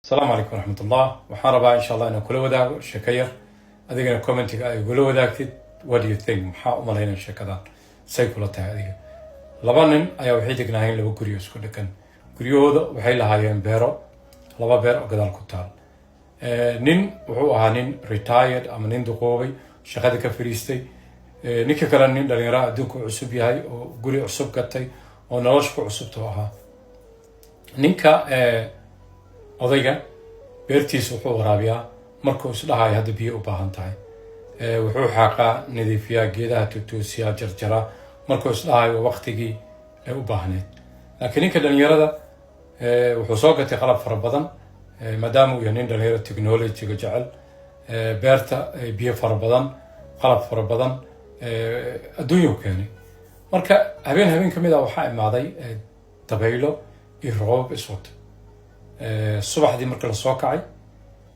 السلام عليكم ورحمة الله وحاربا إن شاء الله أنا كل وداع شكير أدينا كومنتي أي كل وداعتي what do you think محا أمرينا شكدان سيكولتها هذه لبنان أي وحيد جناهين لو كوريوس كل كان كوريو هذا وحيل هايين بيرو لبا بير قدال كتال نين وهو هانين retired أما نين دقوي شقد كفريستي نيك كلام نين دليرا دوكو عصبي هاي وقولي عصب كتاي ونلاش عصب توها نينكا odayga beertiisa wuxuu waraabiyaa markuu isdhahayo hadda biyo u baahan tahay wuxuu xaqaa nadiifiyaa geedaha tutuusiyaa jarjara markuu isdhahayo waqtigii ay u baahneed laakiin ninka dhalinyarada wuxuu soo gatay qalab fara badan maadaama uu yahay nin dhalinyaro technology-ga jecel beerta biyo fara badan qalab fara badan adduunyo keenay marka habeen kamid ah waxaa imaaday dabaylo iyo roobab iswata subaxdii marka la soo kacay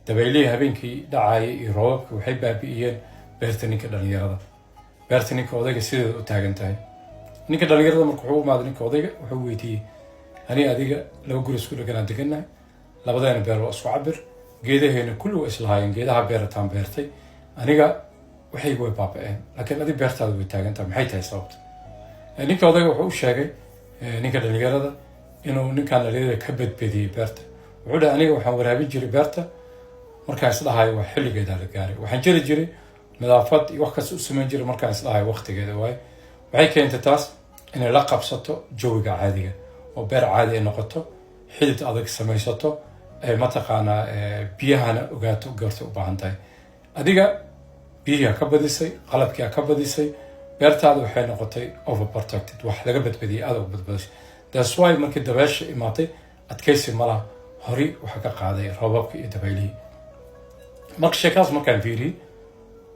dabaylihii habeenkii dhacayay iyo roobabkii waxay baabi'iyeen beerta ninka dhalinyarada beerta ninka odayga sideeda u taagan tahay ninka dhalinyarada marka wuxuu u imaaday ninka odayga wuxuu weydiiyey ani adiga laba guri isku dhaganaan degannahay labadeena beer waa isku cabir geedaheena kulli waa islahaayeen geedaha beerataan beertay aniga waxaygu way baaba'een laakiin adig beertaada way taagan tahay maxay tahay sababta ninka odayga wuxuu u sheegay ninka dhalinyarada inuu ninkaan dhalinyarada ka badbadiyey beerta wuxuu dhahay aniga waxaan waraabin jiray beerta markaan isdhahayo waa xilligeeda la gaaray waxaan jiri jiray nadaafad iyo wax kasta u samayn jiray markaan isdhahayo waqtigeeda waaye waxay keentay taas inay la qabsato jawiga caadiga oo beer caadi ay noqoto xidid adag samaysato ay mataqaanaa biyahana ogaato goorta u baahan tahay adiga biyihii ka badisay qalabkii ka badisay beertaada waxay noqotay overprotected wax laga badbadiyay aad u badbadisay that's why markii dabaysha imaatay adkaysi malaha hori waxa ka qaaday roobabka iyo dabaylihii marka sheekaas markaan fiiriyey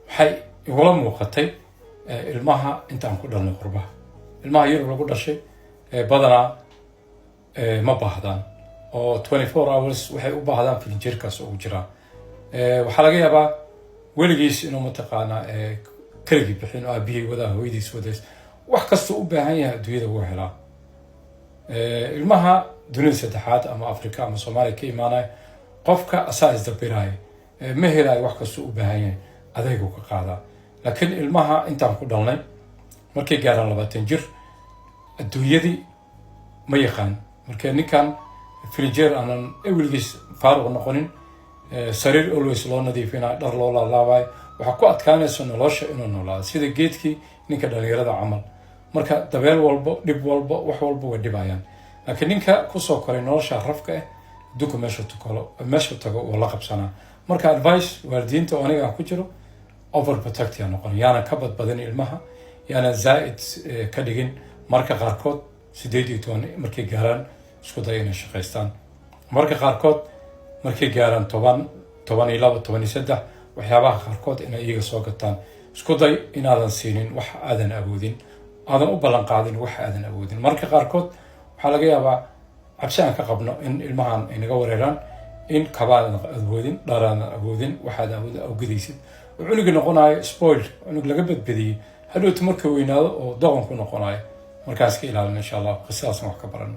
waxay igula muuqatay ilmaha intaan ku dhalnay qurbaha ilmaha yar lagu dhashay badanaa ma baahdaan oo 24 hours waxay u baahdaan filinjeerkaas ugu jiraan waxaa laga yaabaa weligiis inuu mataqaanaa kaligii bixin oo aabihii wadaa hooyadiis wadays wax kastoo u baahan yahay adduunyada wuu helaa ilmaha dunida saddexaad ama afrika ama soomaaliya ka imaanaya qofka asaa isdabiraya ma helayo wax kastoo u baahan yahay adeeguu ka qaadaa laakiin ilmaha intaan ku dhalnay markay gaaraan 20 jir adduunyadii ma yaqaan marka ninkan filinjeer aanan weligiis faaruq noqonin sariir always loo nadiifinaa dhar loo laalaabayo waxaa ku adkaanaysa nolosha inuu noolaado sida geedkii ninka dhalinyarada camal marka dabeel walbo dhib walbo wax walbo way dhibayaan laakiin ninka kusoo koray nolosha rafka ah duka meesha tago oo la qabsanaa marka advice waalidiinta oo aniga ku jiro overprotect yaa noqon yaana ka badbadin ilmaha yaana zaaid ka dhigin marka qaarkood 18 markay gaaraan isku day inay shaqaystaan marka qaarkood markay gaaraan 12 13 waxyaabaha qaarkood inay iyaga soo gataan isku day inaadan siinin wax aadan awoodin aadan u ballan qaadin wax aadan awoodin marka qaarkood waxaa laga yaabaa cabsi aan ka qabno in ilmahan ay naga wareeraan in kabaadan awoodin dharaadan awoodin waxaad awgudaysid oo cunuga noqonayo spoiled cunug laga badbadiyey hadhowta marka weynaado oo doqon ku noqonayo markaas ka ilaalin insha allah qisaasna wax ka barano